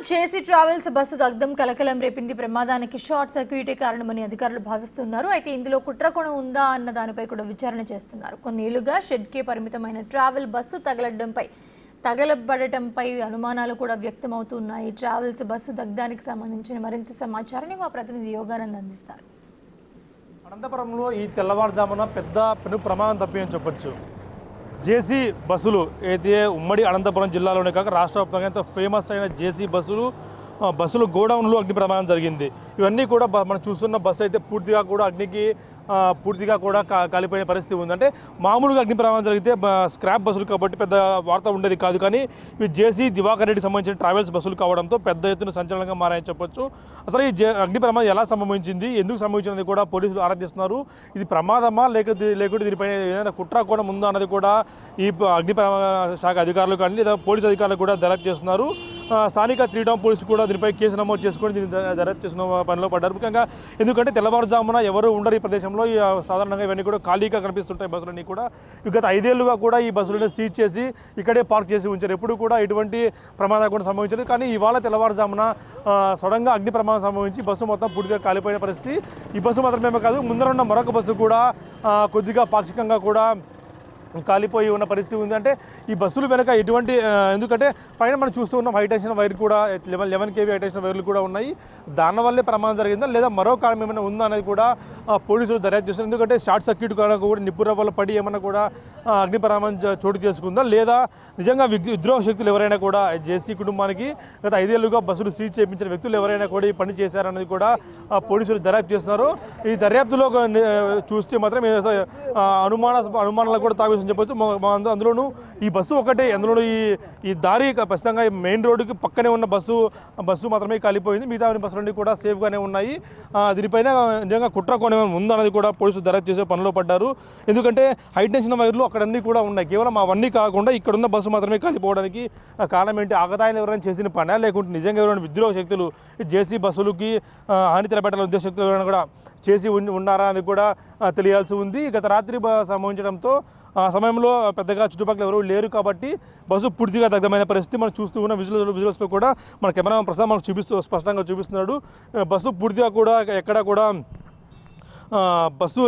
జేసీ travels bus దగ్ధం కలకలం రేపింది. ప్రమాదానికి షార్ట్ సర్క్యూటే కారణమని అధికారులు భావిస్తున్నారు. అయితే ఇందులో కుట్రకోణం ఉందా అన్న దానిపై కూడా విచారణ చేస్తున్నారు. కొన్నేళ్లుగా షెడ్కే పరిమితమైన ట్రావెల్ బస్సు తగలబడటంపై అనుమానాలు కూడా వ్యక్తమవుతున్నాయి. ట్రావెల్స్ బస్సు దగ్ధానికి సంబంధించిన మరింత సమాచారాన్ని మా ప్రతినిధి యోగానంద్ అందిస్తారు. అనంతపురంలో ఈ తెల్లవారుజామున పెద్ద పెను ప్రమాదం తప్పిందని చెప్పొచ్చు. జేసీ బస్సులు అయితే ఉమ్మడి అనంతపురం జిల్లాలోనే కాక రాష్ట్ర వ్యాప్తంగా ఎంతో ఫేమస్ అయిన జేసీ బస్సులు గోడౌన్లో అగ్ని ప్రమాదం జరిగింది. ఇవన్నీ కూడా మనం చూస్తున్న బస్సు అయితే పూర్తిగా కూడా కాలిపోయిన పరిస్థితి ఉంది. అంటే మామూలుగా అగ్ని ప్రమాదం జరిగితే స్క్రాప్ బస్సులు కాబట్టి పెద్ద వార్త ఉండేది కాదు. కానీ ఇవి జేసీ దివాకర్ రెడ్డికి సంబంధించిన ట్రావెల్స్ బస్సులు కావడంతో పెద్ద ఎత్తున సంచలనంగా మారాయని చెప్పొచ్చు. అసలు ఈ అగ్ని ప్రమాదం ఎలా సంభవించింది, ఎందుకు సంభవించినది కూడా పోలీసులు ఆరాధిస్తున్నారు. ఇది ప్రమాదమా లేకుంటే దీనిపైన ఏదైనా కుట్ర కోణం ఉందా అన్నది కూడా ఈ అగ్ని ప్రమాద శాఖ అధికారులు కానీ లేదా పోలీసు అధికారులు కూడా దర్యాప్తు చేస్తున్నారు. స్థానిక 3 టౌన్ పోలీసులు కూడా దీనిపై కేసు నమోదు చేసుకొని దీన్ని దర్యాప్తు చేసిన పనిలో పడ్డారు. ముఖ్యంగా ఎందుకంటే తెల్లవారుజామున ఎవరు ఉండరు ఈ ప్రదేశంలో. సాధారణంగా ఇవన్నీ కూడా ఖాళీగా కనిపిస్తుంటాయి బస్సులన్నీ కూడా. గత 5 ఏళ్లుగా కూడా ఈ బస్సులను సీజ్ చేసి ఇక్కడే పార్క్ చేసి ఉంచారు. ఎప్పుడు కూడా ఎటువంటి ప్రమాదం కూడా సంభవించదు. కానీ ఇవాళ తెల్లవారుజామున సడన్గా అగ్ని ప్రమాదం సంభవించి బస్సు మొత్తం పూర్తిగా కాలిపోయిన పరిస్థితి. ఈ బస్సు మాత్రమే కాదు, ముందర ఉన్న మరొక బస్సు కూడా కొద్దిగా పాక్షికంగా కూడా కాలిపోయి ఉన్న పరిస్థితి ఉంది. అంటే ఈ బస్సులు వెనక ఎటువంటి ఎందుకంటే పైన మనం చూస్తూ ఉన్నాం హైటెన్షన్ వైర్ కూడా 11 kV హైటెన్షన్ వైర్లు కూడా ఉన్నాయి. దానివల్లే ప్రమాదం జరిగిందా లేదా మరో కారణం ఏమైనా ఉందా అనేది కూడా పోలీసులు దర్యాప్తు చేస్తారు. ఎందుకంటే షార్ట్ సర్క్యూట్ కూడా నిప్పు రవ్వలు పడి ఏమన్నా కూడా అగ్ని ప్రమాదం చోటు చేసుకుందా లేదా నిజంగా విద్రోహ శక్తులు ఎవరైనా కూడా జేసీ కుటుంబానికి గత 5 ఏళ్లుగా బస్సులు సీజ్ చేయించిన వ్యక్తులు ఎవరైనా కూడా ఈ పని చేశారన్నది కూడా పోలీసులు దర్యాప్తు చేస్తున్నారు. ఈ దర్యాప్తులో చూస్తే మాత్రం అనుమానాలకు కూడా తాగు చెప్పచ్చు. అందులోనూ ఈ బస్సు ఒకటే, అందులోనూ ఈ దారి ఖచ్చితంగా మెయిన్ రోడ్డుకి పక్కనే ఉన్న బస్సు మాత్రమే కాలిపోయింది. మిగతా బస్సులన్నీ కూడా సేఫ్గానే ఉన్నాయి. దీనిపైన నిజంగా కుట్ర కోణం ఉందన్నది కూడా పోలీసులు దర్యాప్తు చేసే పనిలో పడ్డారు. ఎందుకంటే హైటెన్షన్ వైర్లు అక్కడన్నీ కూడా ఉన్నాయి. కేవలం అవన్నీ కాకుండా ఇక్కడున్న బస్సు మాత్రమే కాలిపోవడానికి కారణం ఏంటి? ఆగతాయిలు ఎవరైనా చేసిన పనా లేకుంటే నిజంగా ఎవరైనా విద్రోహ శక్తులు జేసీ బస్సులకి హాని తలపెట్టాలని ఉద్దేశ శక్తులు ఎవరైనా కూడా చేసి ఉన్నారా అనేది కూడా తెలియాల్సి ఉంది. గత రాత్రి సంభవించడంతో ఆ సమయంలో పెద్దగా చుట్టుపక్కల ఎవరు లేరు కాబట్టి బస్సు పూర్తిగా దగ్ధమైన పరిస్థితి మనం చూస్తూ ఉన్న విజువల్స్లో కూడా మన కెమెరా ప్రస్తుతం మనకు స్పష్టంగా చూపిస్తున్నాడు. బస్సు పూర్తిగా కూడా ఎక్కడ కూడా బస్సు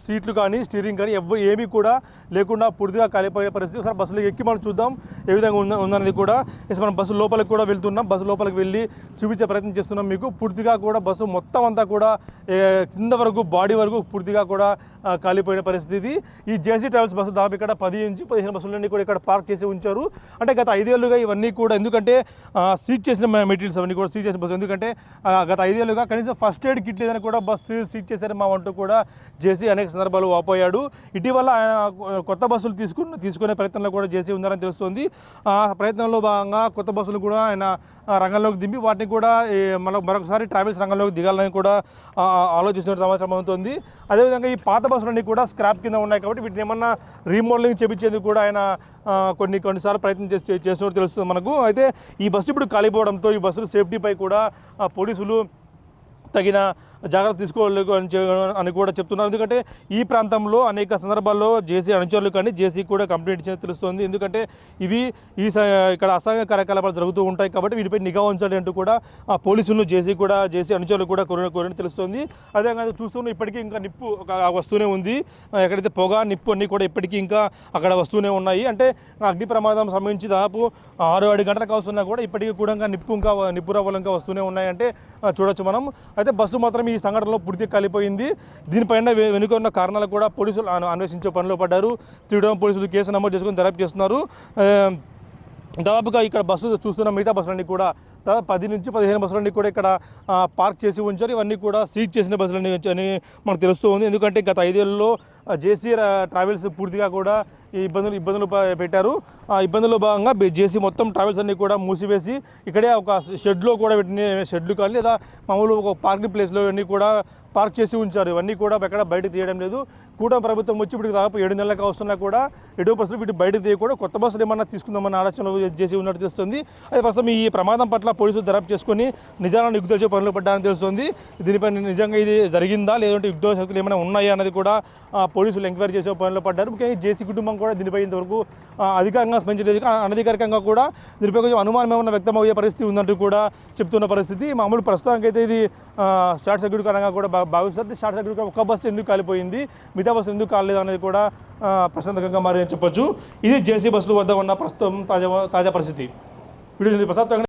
సీట్లు కానీ స్టీరింగ్ కానీ ఏమీ కూడా లేకుండా పూర్తిగా కాలిపోయే పరిస్థితి. ఒకసారి బస్సులో ఎక్కి మనం చూద్దాం ఏ విధంగా ఉందనేది కూడా. మనం బస్సు లోపలికి కూడా వెళ్తున్నాం. బస్సు లోపలికి వెళ్ళి చూపించే ప్రయత్నం చేస్తున్నాం మీకు. పూర్తిగా కూడా బస్సు మొత్తం అంతా కూడా కింద వరకు బాడీ వరకు పూర్తిగా కూడా కాలిపోయిన పరిస్థితి. ఈ జేసీ ట్రావెల్స్ బస్సు దాదాపు ఇక్కడ 10 నుంచి 15 బస్సులన్నీ కూడా ఇక్కడ పార్క్ చేసి ఉంచారు. అంటే గత 5 ఏళ్లుగా ఇవన్నీ కూడా ఎందుకంటే సీజ్ చేసిన మెటీరియల్స్ అవన్నీ కూడా సీజ్ చేసిన బస్సు. ఎందుకంటే గత 5 ఏళ్లుగా కనీసం ఫస్ట్ ఎయిడ్ కిట్ లేదని కూడా బస్సు సీజ్ చేశారు మా వంటూ కూడా జేసీ అనేక సందర్భాలు వాపోయాడు. ఇటీవల ఆయన కొత్త బస్సులు తీసుకునే ప్రయత్నంలో కూడా జేసీ ఉందని తెలుస్తుంది. ఆ ప్రయత్నంలో భాగంగా కొత్త బస్సులు కూడా ఆయన రంగంలోకి దింపి వాటిని కూడా మరొకసారి ట్రావెల్స్ రంగంలోకి దిగాలని కూడా ఆలోచిస్తున్న సమాచారం అవుతుంది. అదేవిధంగా ఈ పాత బస్సులన్నీ కూడా స్క్రాప్ కింద ఉన్నాయి కాబట్టి వీటిని ఏమన్నా రీమోడలింగ్ చేయించేందుకు కూడా ఆయన కొన్నిసార్లు ప్రయత్నం చేస్తున్నట్టు తెలుస్తుంది మనకు. అయితే ఈ బస్సు ఇప్పుడు కాలిపోవడంతో ఈ బస్సుల సేఫ్టీపై కూడా పోలీసులు తగిన జాగ్రత్త తీసుకోలేదు అని కూడా చెప్తున్నారు. ఎందుకంటే ఈ ప్రాంతంలో అనేక సందర్భాల్లో జేసీ అనుచరులు కానీ జేసీ కూడా కంప్లైంట్ ఇచ్చినట్టు తెలుస్తుంది. ఎందుకంటే ఇక్కడ అసాంఘిక కార్యకలాపాలు జరుగుతూ ఉంటాయి కాబట్టి వీటిపై నిఘా ఉంచాలి అంటూ కూడా పోలీసులను జేసీ అనుచరులు కూడా కోరినట్టు తెలుస్తుంది. అదేవిధంగా చూస్తూనే ఇప్పటికీ ఇంకా నిప్పు వస్తూనే ఉంది. ఎక్కడైతే పొగ నిప్పు అన్నీ కూడా ఇప్పటికీ ఇంకా అక్కడ వస్తూనే ఉన్నాయి. అంటే అగ్ని ప్రమాదం సంబంధించి దాదాపు 6-7 గంటలకు వస్తున్నా కూడా ఇప్పటికీ కూడా నిప్పు రవ్వలు ఇంకా వస్తూనే ఉన్నాయంటే చూడొచ్చు మనం. అయితే బస్సు మాత్రం ఈ సంఘటనలో పూర్తిగా కాలిపోయింది. దీనిపైన వెనుక ఉన్న కారణాలు కూడా పోలీసులు అన్వేషించే పనిలో పడ్డారు. 3 టౌన్ పోలీసులు కేసు నమోదు చేసుకుని దర్యాప్తు చేస్తున్నారు. దాదాపుగా ఇక్కడ బస్సు చూస్తున్న మిగతా బస్సులన్నీ కూడా 10 నుంచి 15 బస్సులన్నీ కూడా ఇక్కడ పార్క్ చేసి ఉంచారు. ఇవన్నీ కూడా సీజ్ చేసిన బస్సులన్నీ అని మనకు తెలుస్తూ ఉంది. ఎందుకంటే గత 5 ఏళ్లలో జేసీ ట్రావెల్స్ పూర్తిగా కూడా ఈ ఇబ్బందులు పెట్టారు. ఆ ఇబ్బందుల్లో భాగంగా జేసీ మొత్తం ట్రావెల్స్ అన్నీ కూడా మూసివేసి ఇక్కడే ఒక షెడ్లో కూడా షెడ్లు కానీ లేదా మామూలు ఒక పార్కింగ్ ప్లేస్లో ఇవన్నీ కూడా పార్క్ చేసి ఉంచారు. ఇవన్నీ కూడా ఎక్కడ బయటకు తీయడం లేదు. కూటమి ప్రభుత్వం వచ్చి ఇప్పుడు దాదాపు 7 నెలలకు వస్తున్నా కూడా ఎటు బస్సులు వీటి బయటకు తీయకూడదు, కొత్త బస్సులు ఏమన్నా తీసుకుందామన్న ఆలోచనలు చేసి ఉన్నట్టు తెలుస్తుంది. అయితే ప్రస్తుతం ఈ ప్రమాదం పట్ల పోలీసులు దర్యాప్తు చేసుకుని నిజాలను నిగ్గుతేల్చే పనులు పడ్డారని తెలుస్తుంది. దీనిపై నిజంగా ఇది జరిగిందా లేదంటే యుద్ధ శక్తులు ఏమైనా ఉన్నాయా అన్నది కూడా పోలీసులు ఎంక్వైరీ చేసే పనిలో పడ్డారు. ముఖ్యంగా జేసీ కుటుంబం కూడా దీనిపై ఇంతవరకు అధికారంగా స్పందించలేదు, అనధికారికంగా కూడా దీనిపై కొంచెం అనుమానం ఏమన్నా వ్యక్తం అయ్యే పరిస్థితి ఉందంటూ కూడా చెప్తున్న పరిస్థితి. మామూలు ప్రస్తుతానికి అయితే ఇది షార్ట్ సర్క్యూట్ కారణంగా కూడా భావిస్తారు. షార్ట్ సర్క్యూట్ ఒక బస్సు ఎందుకు కాలిపోయింది, మిగతా బస్సు ఎందుకు కాలేదు అనేది కూడా ప్రశ్నార్థకంగా మారని చెప్పొచ్చు. ఇది జేసీ బస్సుల వద్ద ఉన్న ప్రస్తుతం తాజా పరిస్థితి. వీడియో ప్రసాద్.